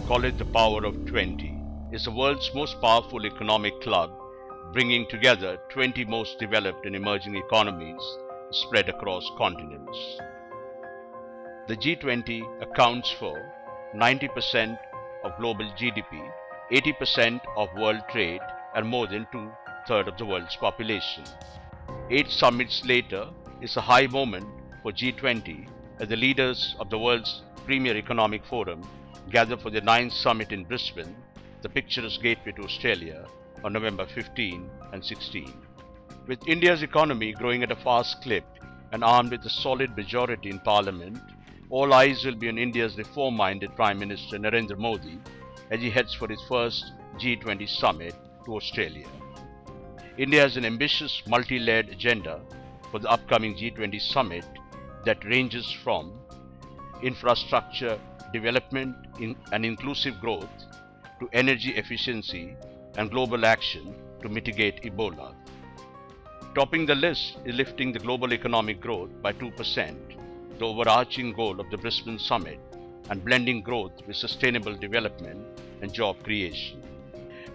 call it the Power of 20, is the world's most powerful economic club, bringing together 20 most developed and emerging economies spread across continents. The G20 accounts for 90% of global GDP, 80% of world trade, and more than two-thirds of the world's population. 8 summits later, it's a high moment for G20 as the leaders of the world's premier economic forum gather for the 9th summit in Brisbane, the picturesque gateway to Australia, on November 15 and 16. With India's economy growing at a fast clip and armed with a solid majority in Parliament, all eyes will be on India's reform-minded Prime Minister Narendra Modi as he heads for his first G20 summit to Australia. India has an ambitious multi-layered agenda for the upcoming G20 summit that ranges from infrastructure development and inclusive growth to energy efficiency and global action to mitigate Ebola. Topping the list is lifting the global economic growth by 2%, the overarching goal of the Brisbane summit, and blending growth with sustainable development and job creation.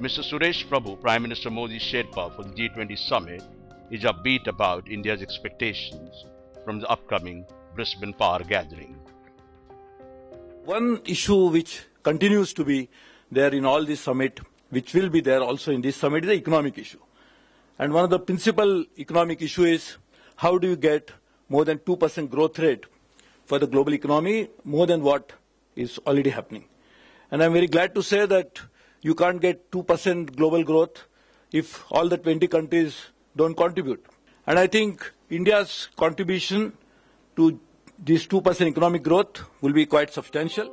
Mr. Suresh Prabhu, Prime Minister Modi's Sherpa for the G20 summit, is upbeat about India's expectations from the upcoming Brisbane Power Gathering. One issue which continues to be there in all this summit, which will be there also in this summit, is the economic issue. And one of the principal economic issue is how do you get more than 2% growth rate for the global economy, more than what is already happening. And I'm very glad to say that you can't get 2% global growth if all the 20 countries don't contribute. And I think India's contribution to this 2% economic growth will be quite substantial.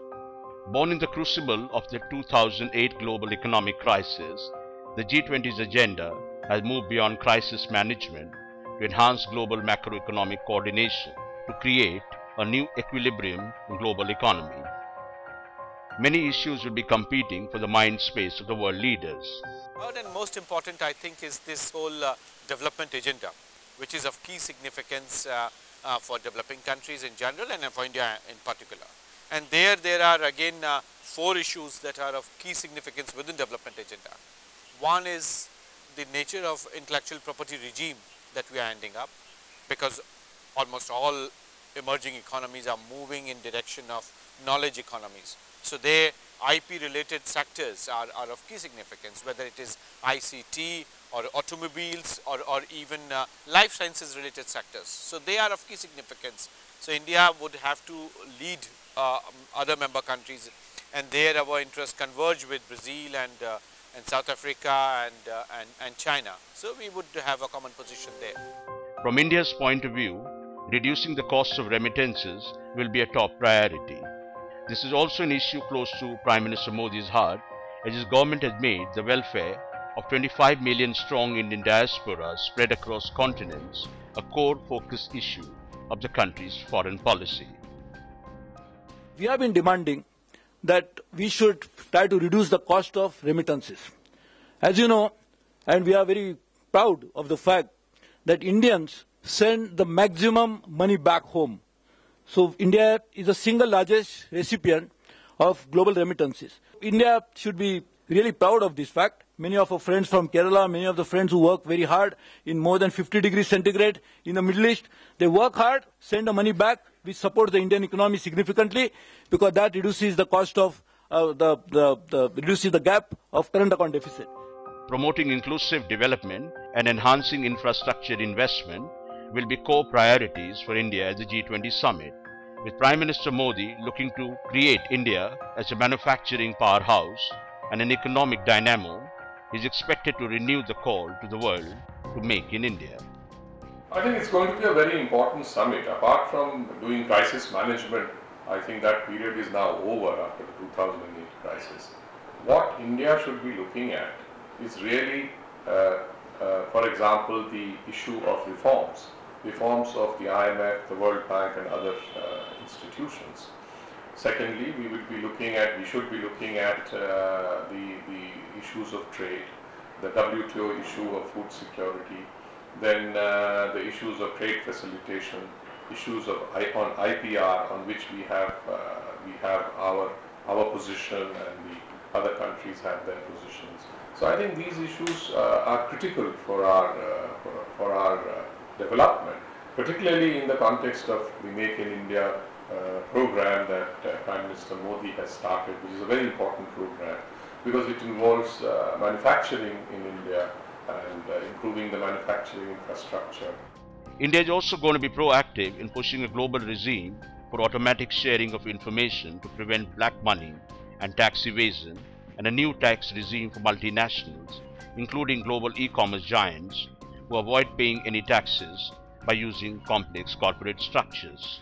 Born in the crucible of the 2008 global economic crisis, the G20's agenda has moved beyond crisis management to enhance global macroeconomic coordination to create a new equilibrium in global economy. Many issues will be competing for the mind space of the world leaders. Third and most important, I think, is this whole development agenda, which is of key significance for developing countries in general and for India in particular. And there are again 4 issues that are of key significance within development agenda. One is the nature of intellectual property regime that we are ending up, because almost all emerging economies are moving in direction of knowledge economies. So their IP related sectors are of key significance, whether it is ICT or automobiles or even life sciences related sectors. So they are of key significance. So India would have to lead other member countries, and there our interests converge with Brazil and South Africa and China. So we would have a common position there. From India's point of view, reducing the cost of remittances will be a top priority. This is also an issue close to Prime Minister Modi's heart, as his government has made the welfare of 25 million strong Indian diaspora spread across continents a core focus issue of the country's foreign policy. We have been demanding that we should try to reduce the cost of remittances. As you know, and we are very proud of the fact that Indians send the maximum money back home. So India is the single largest recipient of global remittances. India should be really proud of this fact. Many of our friends from Kerala, many of the friends who work very hard in more than 50 degrees centigrade in the Middle East, they work hard, send the money back, which supports the Indian economy significantly, because that reduces the cost of reduces the gap of current account deficit. Promoting inclusive development and enhancing infrastructure investment will be core priorities for India at the G20 summit, with Prime Minister Modi looking to create India as a manufacturing powerhouse and an economic dynamo. Is expected to renew the call to the world to make in India. I think it's going to be a very important summit. Apart from doing crisis management, I think that period is now over after the 2008 crisis. What India should be looking at is really, for example, the issue of reforms of the IMF, the World Bank and other institutions. Secondly, we should be looking at the issues of trade, the WTO issue of food security, then the issues of trade facilitation, issues of on IPR, on which we have our our position and the other countries have their positions. So I think these issues are critical for our development, particularly in the context of the Make in India program that Prime Minister Modi has started, which is a very important program because it involves manufacturing in India and improving the manufacturing infrastructure. India is also going to be proactive in pushing a global regime for automatic sharing of information to prevent black money and tax evasion, and a new tax regime for multinationals, including global e-commerce giants who avoid paying any taxes by using complex corporate structures.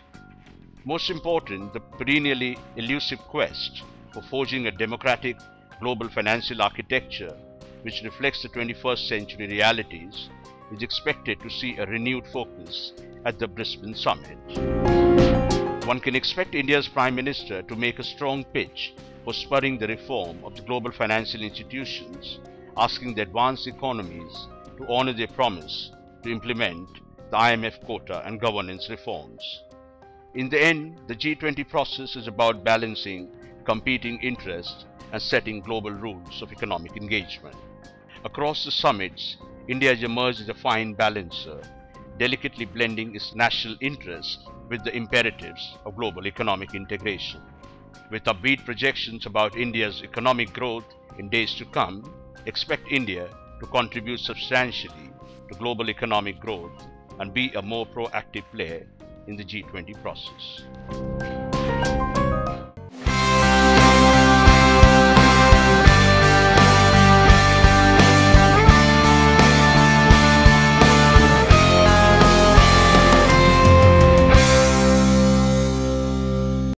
Most important, the perennially elusive quest for forging a democratic global financial architecture which reflects the 21st century realities is expected to see a renewed focus at the Brisbane summit. One can expect India's Prime Minister to make a strong pitch for spurring the reform of the global financial institutions, asking the advanced economies to honor their promise to implement the IMF quota and governance reforms. In the end, the G20 process is about balancing competing interests and setting global rules of economic engagement. Across the summits, India has emerged as a fine balancer, delicately blending its national interests with the imperatives of global economic integration. With upbeat projections about India's economic growth in days to come, expect India to contribute substantially to global economic growth and be a more proactive player in the G20 process.